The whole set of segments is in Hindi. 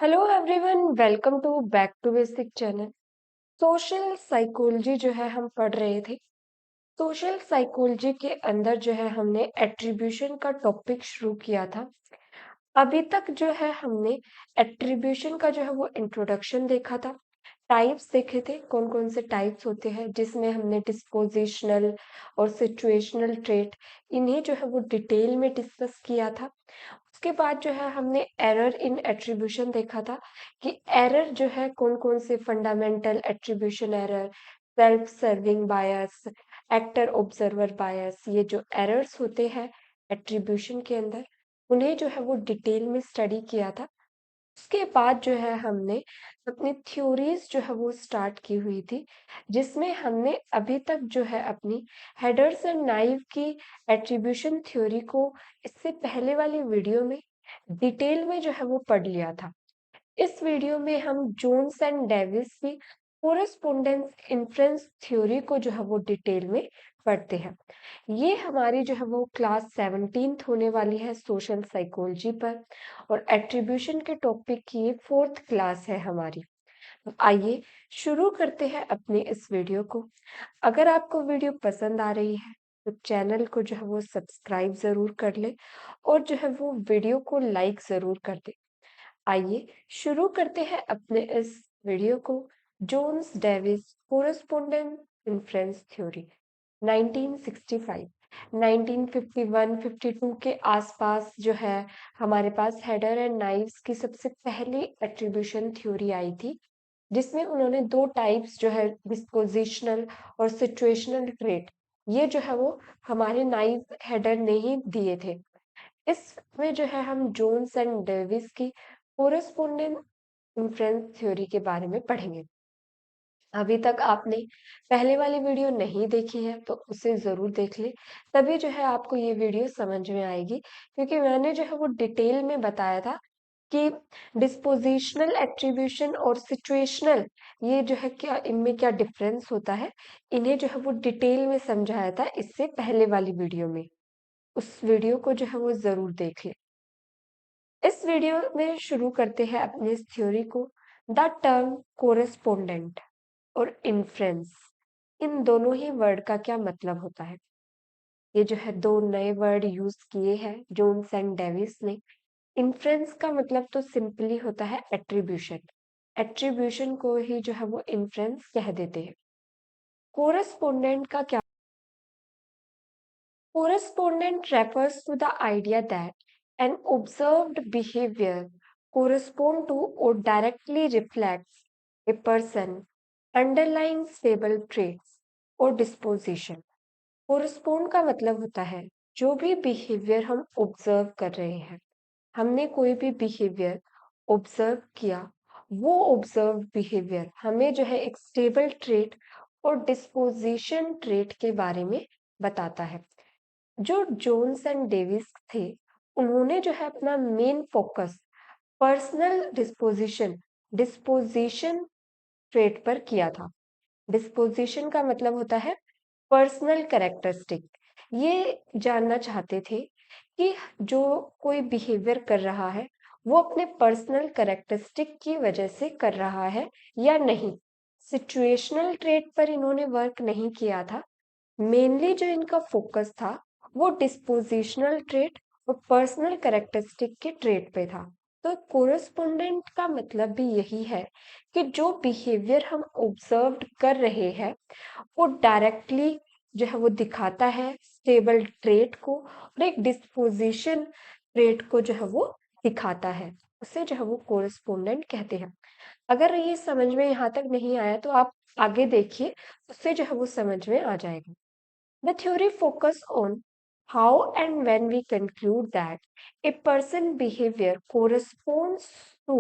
Hello everyone, welcome to back to basic channel. Social psychology जो है हम पढ़ रहे थे। सोशल साइकोलॉजी के अंदर जो है हमने एट्रीब्यूशन का टॉपिक शुरू किया था। अभी तक जो है हमने एट्रीब्यूशन का जो है वो इंट्रोडक्शन देखा था। टाइप्स देखे थे, कौन कौन से टाइप्स होते हैं, जिसमें हमने डिस्पोजिशनल और सिचुएशनल ट्रेट इन्हें जो है वो डिटेल में डिस्कस किया था। उसके बाद जो है हमने एरर इन एट्रीब्यूशन देखा था कि एरर जो है कौन कौन से fundamental attribution error, self serving bias, actor observer bias, ये जो एरर्स होते हैं एट्रीब्यूशन के अंदर, उन्हें जो है वो डिटेल में स्टडी किया था। उसके बाद जो है हमने अपनी थ्योरीज जो है वो स्टार्ट की हुई थी, जिसमें हमने अभी तक जो है अपनी हेडर्स एंड नाइव की एट्रीब्यूशन थ्योरी को इससे पहले वाली वीडियो में डिटेल में जो है वो पढ़ लिया था। इस वीडियो में हम जोन्स एंड डेविस की कोरेस्पोंडेंस इन्फ्रेंस थ्योरी को जो है वो डिटेल में पढ़ते हैं। ये हमारी जो है वो क्लास 17th होने वाली है सोशल साइकोलॉजी पर, और एट्रीब्यूशन के टॉपिक की ये 4th क्लास है हमारी। तो आइए शुरू करते हैं अपने इस वीडियो को। अगर आपको वीडियो पसंद आ रही है तो चैनल को जो है वो सब्सक्राइब जरूर कर ले, और जो है वो वीडियो को लाइक जरूर कर दे। आइए शुरू करते हैं अपने इस वीडियो को। Jones Davis correspondence inference theory 1965, 1951-52 के आसपास जो है हमारे पास हेडर एंड नाइव्स की सबसे पहली एट्रीब्यूशन थ्योरी आई थी, जिसमें उन्होंने दो टाइप्स जो है डिस्पोजिशनल और सिचुएशनल ट्रेट, ये जो है वो हमारे नाइव हेडर ने ही दिए थे। इसमें जो है हम जोन्स एंड डेविस की कोरेस्पोंडेंस इन्फ्रेंस थ्योरी के बारे में पढ़ेंगे। अभी तक आपने पहले वाली वीडियो नहीं देखी है तो उसे ज़रूर देख ले, तभी जो है आपको ये वीडियो समझ में आएगी, क्योंकि मैंने जो है वो डिटेल में बताया था कि डिस्पोजिशनल एट्रीब्यूशन और सिचुएशनल, ये जो है क्या इनमें क्या डिफरेंस होता है, इन्हें जो है वो डिटेल में समझाया था इससे पहले वाली वीडियो में। उस वीडियो को जो है वो ज़रूर देख ले। इस वीडियो में शुरू करते हैं अपनी इस थ्योरी को। द टर्म कोरेस्पोंडेंट और इन्फ्रेंस, इन दोनों ही वर्ड का क्या मतलब होता है। ये जो है दो नए वर्ड यूज किए हैं जोन्स एंड डेविस ने। इन्फ्रेंस का मतलब तो सिंपली होता है एट्रीब्यूशन। एट्रीब्यूशन को ही जो है वो इन्फ्रेंस कह देते हैं। कोरेस्पोंडेंट का क्या? Correspondent refers to the idea that an observed behavior corresponds to or directly reflects a person underlying stable traits or disposition. Correspond का मतलब होता है जो भी बिहेवियर हम ऑब्जर्व कर रहे हैं, हमने कोई भी बिहेवियर ऑब्जर्व किया, वो ऑब्जर्व बिहेवियर हमें जो है एक स्टेबल ट्रेट और डिस्पोजिशन ट्रेट के बारे में बताता है। जो जोन्स एंड डेविस थे, उन्होंने जो है अपना main focus personal disposition trait पर किया था। डिस्पोजिशन का मतलब होता है पर्सनल कैरेक्टरिस्टिक। ये जानना चाहते थे कि जो कोई बिहेवियर कर रहा है वो अपने पर्सनल कैरेक्टरिस्टिक की वजह से कर रहा है या नहीं। सिचुएशनल ट्रेट पर इन्होंने वर्क नहीं किया था। मेनली जो इनका फोकस था वो डिस्पोजिशनल ट्रेट और पर्सनल कैरेक्टरिस्टिक के ट्रेट पे था। तो कोरेस्पोंडेंट का मतलब भी यही है कि जो बिहेवियर हम ऑब्जर्व कर रहे हैं वो डायरेक्टली जो है वो दिखाता है स्टेबल ट्रेट को, और एक डिस्पोजिशन ट्रेट को जो है वो दिखाता है। उसे जो है वो कोरेस्पोंडेंट कहते हैं। अगर ये समझ में यहाँ तक नहीं आया तो आप आगे देखिए, उससे जो है वो समझ में आ जाएगा। The theory focuses on how and when we conclude that a person's behavior corresponds to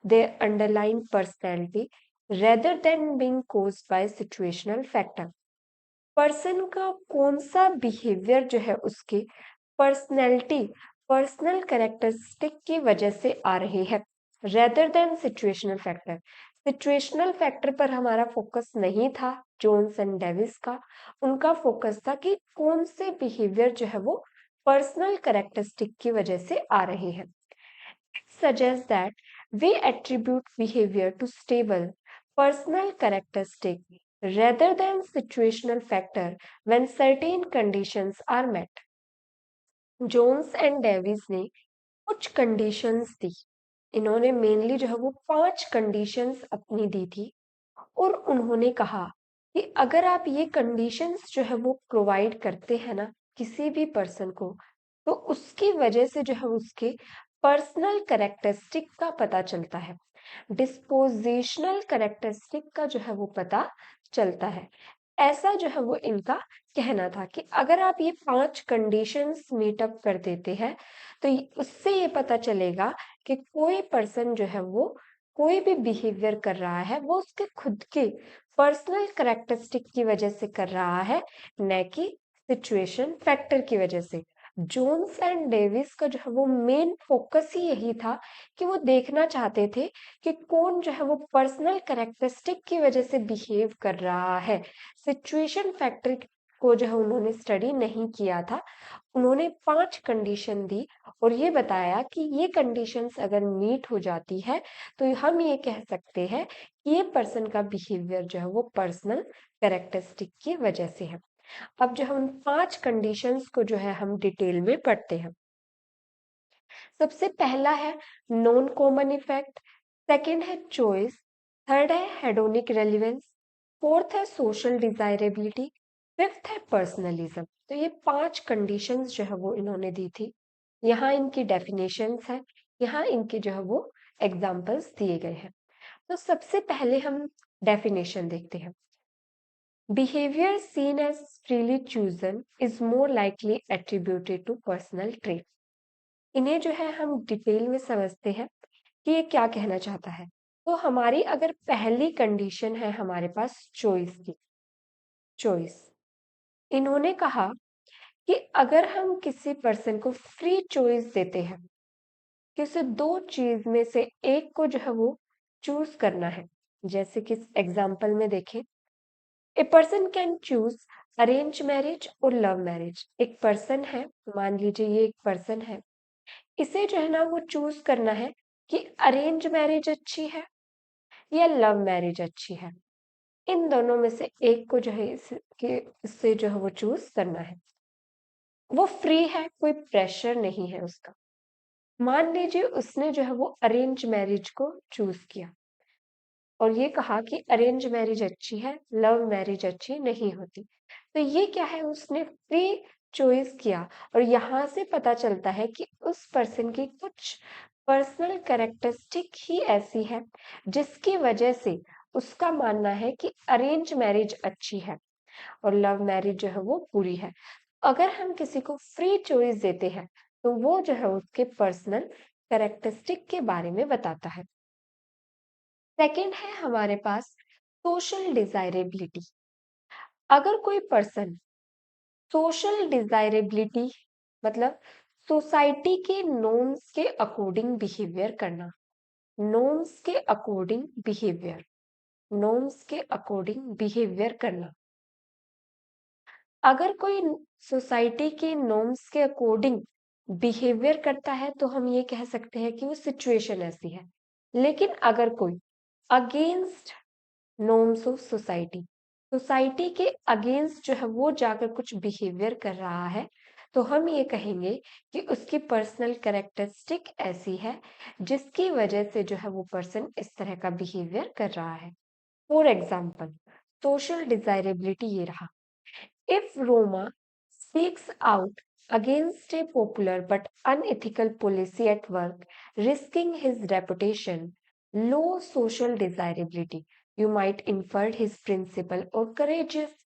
their underlying personality rather than being caused by situational factor. Person का कौन सा बिहेवियर जो है उसके पर्सनैलिटी, पर्सनल कैरेक्टरिस्टिक की वजह से आ रही है, rather than situational factor. Situational factor पर हमारा फोकस नहीं था जोन्स एंड डेविस का। उनका फोकस था कि कौन से बिहेवियर जो है वो पर्सनल कैरेक्टरिस्टिक की वजह से आ रहे हैं। Suggests that We attribute behavior to stable personal characteristic rather than situational factor when certain conditions are met. Jones and Davis ने कुछ कंडीशंस दी। इन्होंने मेनली जो है वो 5 कंडीशंस अपनी दी थी और उन्होंने कहा कि अगर आप ये कंडीशंस जो है वो प्रोवाइड करते हैं ना किसी भी पर्सन को, तो उसकी वजह से जो है उसके पर्सनल कैरेक्टरिस्टिक का पता चलता है, डिस्पोजिशनल कैरेक्टरिस्टिक का जो है वो पता चलता है। ऐसा जो है वो इनका कहना था कि अगर आप ये 5 कंडीशंस मीटअप कर देते हैं तो उससे ये पता चलेगा कि कोई पर्सन जो है वो कोई भी बिहेवियर कर रहा है वो उसके खुद के पर्सनल कैरेक्टरिस्टिक की वजह से कर रहा है, न कि सिचुएशन फैक्टर की वजह से। जोन्स एंड डेविस का जो है वो मेन फोकस ही यही था कि वो देखना चाहते थे कि कौन जो है वो पर्सनल कैरेक्टरिस्टिक की वजह से बिहेव कर रहा है। सिचुएशन फैक्टर को जो है उन्होंने स्टडी नहीं किया था। उन्होंने 5 कंडीशन दी और ये बताया कि ये कंडीशंस अगर मीट हो जाती है तो हम ये कह सकते हैं कि ये पर्सन का बिहेवियर जो है वो पर्सनल कैरेक्टरिस्टिक की वजह से है। अब जो है उन 5 कंडीशंस को जो है हम डिटेल में पढ़ते हैं। सबसे पहला है नॉन कॉमन इफेक्ट, सेकंड है चॉइस, थर्ड है हेडोनिक रेलिवेंस, फोर्थ है सोशल डिजायरेबिलिटी, फिफ्थ है पर्सनलिज्म। तो ये 5 कंडीशंस जो है वो इन्होंने दी थी। यहाँ इनकी डेफिनेशंस है, यहाँ इनके जो है वो एग्जाम्पल्स दिए गए हैं। तो सबसे पहले हम डेफिनेशन देखते हैं। Behavior seen as freely chosen is more likely attributed to personal trait। इन्हें जो है हम डिटेल में समझते हैं कि ये क्या कहना चाहता है। तो हमारी अगर पहली कंडीशन है हमारे पास चॉइस की, चॉइस, इन्होंने कहा कि अगर हम किसी पर्सन को फ्री चॉइस देते हैं कि उसे 2 चीज में से एक को जो है वो चूज करना है, जैसे कि एग्जाम्पल में देखें, a person can choose arrange marriage और लव मैरिज। एक पर्सन है, मान लीजिए ये एक पर्सन है, इसे जो है ना वो चूज करना है कि अरेंज मैरिज अच्छी है या लव मैरिज अच्छी है। इन दोनों में से एक को जो है इससे जो है वो चूज करना है। वो फ्री है, कोई प्रेशर नहीं है उसका। मान लीजिए उसने जो है वो अरेंज मैरिज को चूज किया और ये कहा कि अरेंज मैरिज अच्छी है, लव मैरिज अच्छी नहीं होती। तो ये क्या है, उसने फ्री चॉइस किया और यहाँ से पता चलता है कि उस पर्सन की कुछ पर्सनल कैरेक्टरिस्टिक ही ऐसी है जिसकी वजह से उसका मानना है कि अरेंज मैरिज अच्छी है और लव मैरिज जो है वो बुरी है। अगर हम किसी को फ्री चॉइस देते हैं तो वो जो है उसके पर्सनल कैरेक्टरिस्टिक के बारे में बताता है। सेकंड है हमारे पास सोशल डिजायरेबिलिटी। अगर कोई पर्सन सोशल डिजायरेबिलिटी मतलब सोसाइटी के नॉर्म्स के अकॉर्डिंग बिहेवियर करना, नॉर्म्स के अकॉर्डिंग बिहेवियर, नॉर्म्स के अकॉर्डिंग बिहेवियर करना। अगर कोई सोसाइटी के नॉर्म्स के अकॉर्डिंग बिहेवियर करता है तो हम ये कह सकते हैं कि वो सिचुएशन ऐसी है। लेकिन अगर कोई against norms of society, society के अगेंस्ट जो है वो जाकर कुछ बिहेवियर कर रहा है, तो हम ये कहेंगे कि उसकी पर्सनल कैरेक्टरिस्टिक ऐसी है जिसकी वजह से जो है वो पर्सन इस तरह का बिहेवियर कर रहा है। फॉर एग्जाम्पल, सोशल डिजायरेबिलिटी ये रहा, if Roma speaks out against a popular but unethical policy at work, risking his reputation, low social desirability, you might infer his principle or courageous।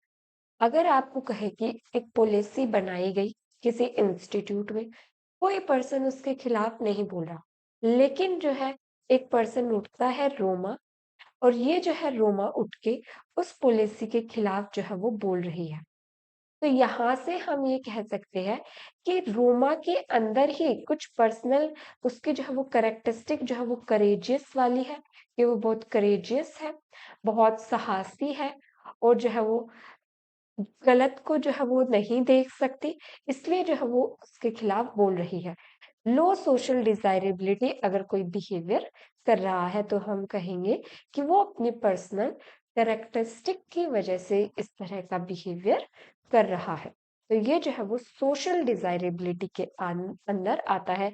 अगर आपको कहे कि एक पॉलिसी बनाई गई किसी इंस्टीट्यूट में, कोई पर्सन उसके खिलाफ नहीं बोल रहा, लेकिन जो है एक पर्सन उठता है रोमा और ये जो है रोमा उठ के उस पॉलिसी के खिलाफ जो है वो बोल रही है। तो यहाँ से हम ये कह सकते हैं कि रोमा के अंदर ही कुछ पर्सनल उसकी जो है वो कैरेक्टरिस्टिक जो है वो करेजियस वाली है, कि वो बहुत करेजियस है, बहुत साहसी है और जो है वो गलत को जो है वो नहीं देख सकती, इसलिए जो है वो उसके खिलाफ बोल रही है। लो सोशल डिजायरेबिलिटी अगर कोई बिहेवियर कर रहा है तो हम कहेंगे कि वो अपनी पर्सनल कैरेक्टरिस्टिक की वजह से इस तरह का बिहेवियर कर रहा है। तो ये जो है वो सोशल डिजायरेबिलिटी के अंदर आता है।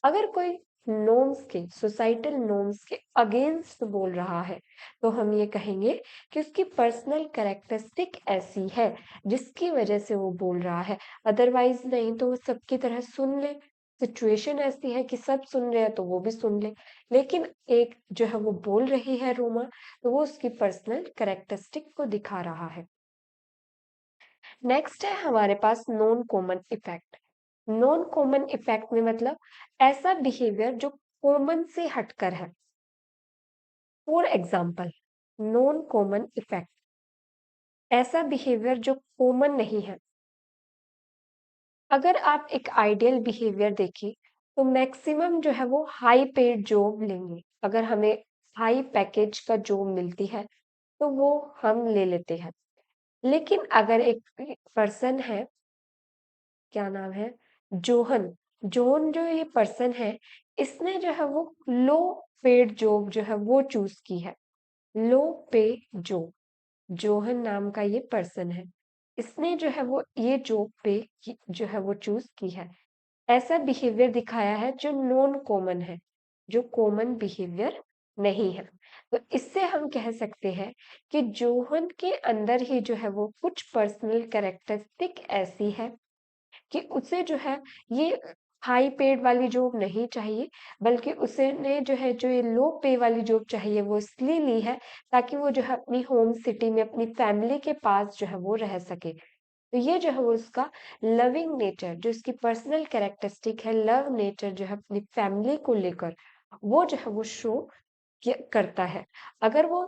अगर कोई नॉर्म्स के सोसाइटल नॉर्म्स के अगेंस्ट बोल रहा है तो हम ये कहेंगे कि उसकी पर्सनल कैरेक्टरिस्टिक ऐसी है जिसकी वजह से वो बोल रहा है। अदरवाइज नहीं तो वो सबकी तरह सुन ले, सिचुएशन ऐसी है कि सब सुन रहे हैं तो वो भी सुन ले। लेकिन एक जो है वो बोल रही है रोमा, तो वो उसकी पर्सनल कैरेक्टरिस्टिक को दिखा रहा है। नेक्स्ट है हमारे पास non common effect. Non common effect में मतलब ऐसा बिहेवियर जो कॉमन से हटकर है। For example, non common effect ऐसा बिहेवियर जो कॉमन नहीं है। अगर आप एक आइडियल बिहेवियर देखें तो मैक्सिमम जो है वो हाई पेड जॉब लेंगे। अगर हमें हाई पैकेज का जॉब मिलती है तो वो हम ले लेते हैं। लेकिन अगर एक पर्सन है, क्या नाम है, जोहन, जोहन जो ये पर्सन है, इसने जो है वो लो पेड जॉब जो है वो चूज की है। लो पे जॉब, जोहन नाम का ये पर्सन है, इसने जो है वो ये जॉब पे जो है वो चूज की है। ऐसा बिहेवियर दिखाया है जो नॉन कॉमन है, जो कॉमन बिहेवियर नहीं है। तो इससे हम कह सकते हैं कि जोहन के अंदर ही जो है वो कुछ पर्सनल कैरेक्टरिस्टिक ऐसी है कि उसे जो है ये हाई पेड वाली जॉब नहीं चाहिए, बल्कि उसे ने जो है जो ये लो पे वाली जॉब चाहिए वो इसलिए ली है ताकि वो जो है अपनी होम सिटी में अपनी फैमिली के पास जो है वो रह सके। तो ये जो है वो उसका लविंग नेचर, जो इसकी पर्सनल कैरेक्टरिस्टिक है, लव नेचर जो है अपनी फैमिली को लेकर, वो जो है वो शो करता है। अगर वो,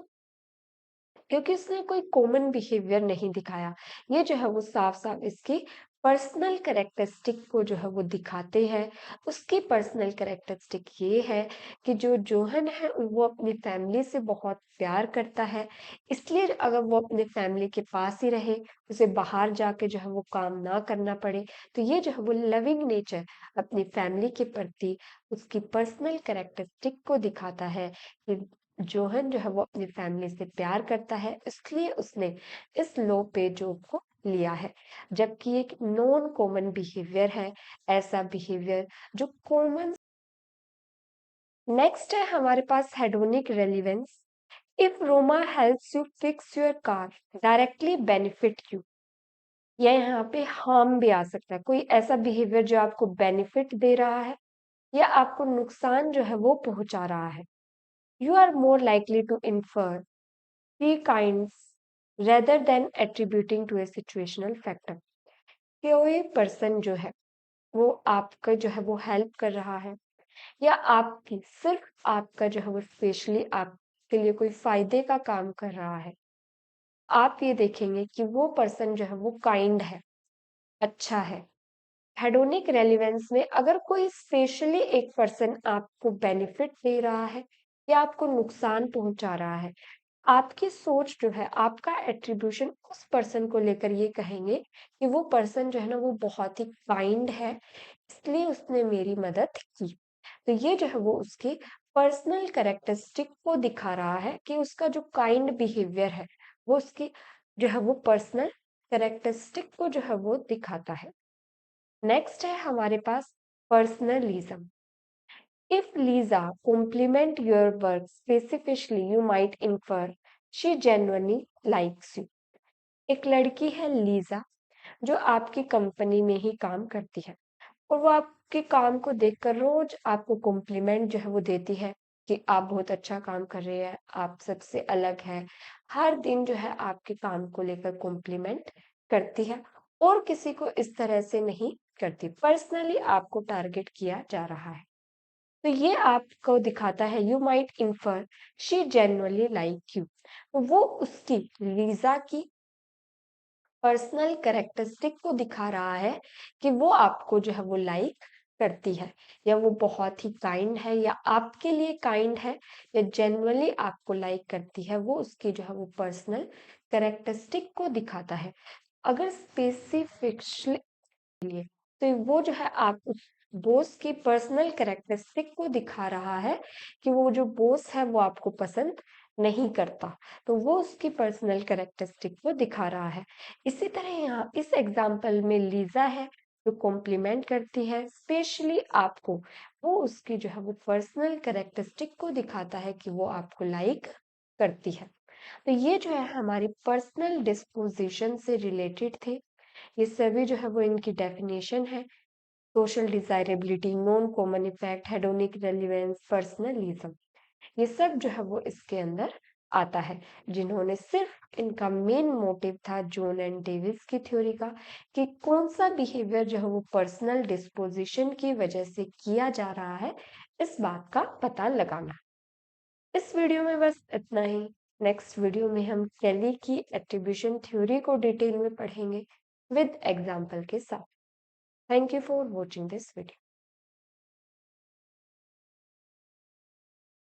क्योंकि उसने कोई कॉमन बिहेवियर नहीं दिखाया, ये जो है वो साफ साफ इसकी पर्सनल कैरेक्टरिस्टिक को जो है वो दिखाते हैं। उसकी पर्सनल कैरेक्टरिस्टिक ये है कि जो जोहन है वो अपनी फैमिली से बहुत प्यार करता है, इसलिए अगर वो अपने फैमिली के पास ही रहे, उसे बाहर जाके जो है वो काम ना करना पड़े, तो ये जो है वो लविंग नेचर अपनी फैमिली के प्रति उसकी पर्सनल कैरेक्टरिस्टिक को दिखाता है कि जोहन जो है वो अपनी फैमिली से प्यार करता है, इसलिए उसने इस लो पे जॉब को लिया है। जबकि एक नॉन कॉमन बिहेवियर है, ऐसा बिहेवियर जो कॉमन। नेक्स्ट है हमारे पास hedonic relevance. If Roma helps you fix your car, directly benefit you, या यहाँ पे हार्म भी आ सकता है। कोई ऐसा बिहेवियर जो आपको बेनिफिट दे रहा है या आपको नुकसान जो है वो पहुंचा रहा है। You are more likely to infer three kinds rather than attributing to a situational factor। कोई पर्सन जो है वो आपका जो है वो हेल्प कर रहा है या आपकी सिर्फ आपका जो है वो स्पेशली आपके लिए कोई फायदे का काम कर रहा है, आप ये देखेंगे कि वो पर्सन जो है वो काइंड है, अच्छा है। हेडोनिक रेलिवेंस में अगर कोई स्पेशली एक पर्सन आपको बेनिफिट दे रहा है या आपको नुकसान पहुंचा रहा है, आपकी सोच जो है, आपका एट्रीब्यूशन उस पर्सन को लेकर ये कहेंगे कि वो पर्सन जो है ना वो बहुत ही काइंड है, इसलिए उसने मेरी मदद की। तो ये जो है वो उसकी पर्सनल कैरेक्टरिस्टिक को दिखा रहा है कि उसका जो काइंड बिहेवियर है वो उसकी जो है वो पर्सनल कैरेक्टरिस्टिक को जो है वो दिखाता है। नेक्स्ट है हमारे पास पर्सनलिज्म। If Lisa compliment your work specifically, you might infer she genuinely likes you। एक लड़की है लीजा जो आपकी कंपनी में ही काम करती है और वो आपके काम को देखकर रोज आपको कॉम्प्लीमेंट जो है वो देती है कि आप बहुत अच्छा काम कर रहे हैं, आप सबसे अलग है। हर दिन जो है आपके काम को लेकर कॉम्प्लीमेंट करती है और किसी को इस तरह से नहीं करती, पर्सनली आपको टारगेट किया जा रहा है। तो ये आपको दिखाता है you might infer she genuinely like you. वो उसकी लीजा की पर्सनल कैरेक्टरिस्टिक को दिखा रहा है कि वो आपको जो है वो लाइक करती है, या वो बहुत ही काइंड है, या आपके लिए काइंड है, या जेन्युइनली आपको लाइक करती है। वो उसकी जो है वो पर्सनल कैरेक्टरिस्टिक को दिखाता है। अगर स्पेसिफिकली, तो वो जो है आप बॉस की पर्सनल कैरेक्टरिस्टिक को दिखा रहा है कि वो जो बॉस है वो आपको पसंद नहीं करता, तो वो उसकी पर्सनल कैरेक्टरिस्टिक को दिखा रहा है। इसी तरह यहाँ इस एग्जाम्पल में लीजा है जो कॉम्प्लीमेंट करती है स्पेशली आपको, वो उसकी जो है वो पर्सनल कैरेक्टरिस्टिक को दिखाता है कि वो आपको लाइक करती है। तो ये जो है हमारी पर्सनल डिस्पोजिशन से रिलेटेड थे। ये सभी जो है वो इनकी डेफिनेशन है। Social desirability, non common effect, hedonic relevance, personalism, ये सब जो है वो इसके अंदर आता है। जिन्होंने सिर्फ इनका मेन मोटिव था जॉन एंड डेविस की थ्योरी का कि कौन सा बिहेवियर जो है वो पर्सनल डिस्पोजिशन की वजह से किया जा रहा है, इस बात का पता लगाना। इस वीडियो में बस इतना ही। नेक्स्ट वीडियो में हम केली की एट्रीब्यूशन थ्योरी को डिटेल में पढ़ेंगे विद एग्जाम्पल के साथ। Thank you for watching this video.